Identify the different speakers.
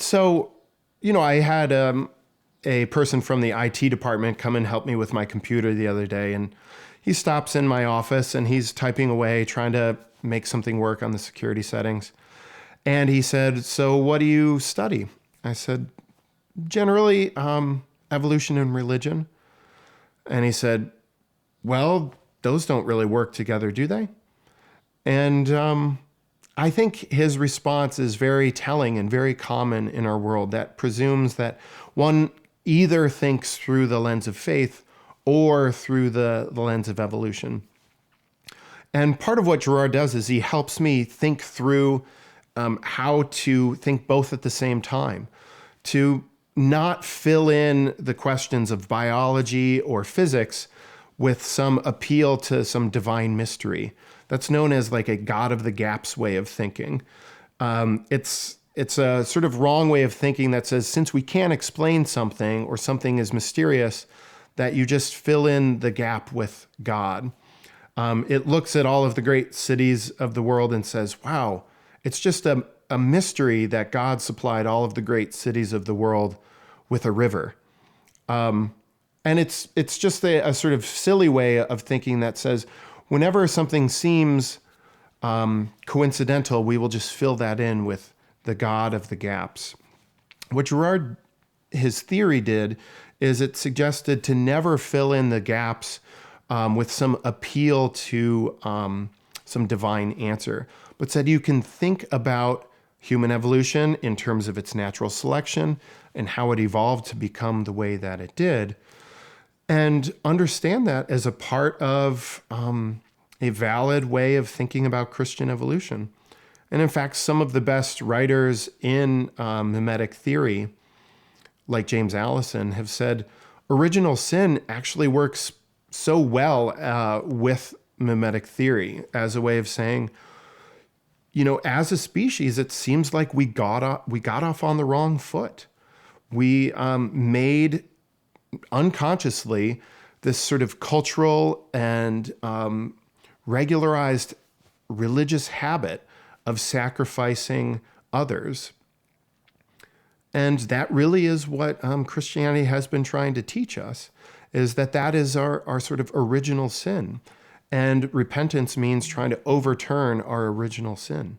Speaker 1: So, I had a person from the IT department come and help me with my computer the other day, and he stops in my office and he's typing away, trying to make something work on the security settings. And he said, "So what do you study?" I said, "Generally, evolution and religion." And he said, "Well, those don't really work together, do they?" And I think his response is very telling and very common in our world, that presumes that one either thinks through the lens of faith or through the lens of evolution. And part of what Girard does is he helps me think through how to think both at the same time, to not fill in the questions of biology or physics with some appeal to some divine mystery. That's known as like a God of the gaps way of thinking. It's a sort of wrong way of thinking that says, since we can't explain something or something is mysterious, that you just fill in the gap with God. It looks at all of the great cities of the world and says, wow, it's just a mystery that God supplied all of the great cities of the world with a river. And it's just a sort of silly way of thinking that says, whenever something seems coincidental, we will just fill that in with the God of the gaps. What Girard, his theory did, is it suggested to never fill in the gaps with some appeal to some divine answer, but said you can think about human evolution in terms of its natural selection and how it evolved to become the way that it did, and understand that as a part of a valid way of thinking about Christian evolution. And in fact, some of the best writers in mimetic theory, like James Allison, have said original sin actually works so well with mimetic theory as a way of saying, as a species, it seems like we got off on the wrong foot. We made unconsciously this sort of cultural and regularized religious habit of sacrificing others. And that really is what Christianity has been trying to teach us, is that is our sort of original sin. And repentance means trying to overturn our original sin.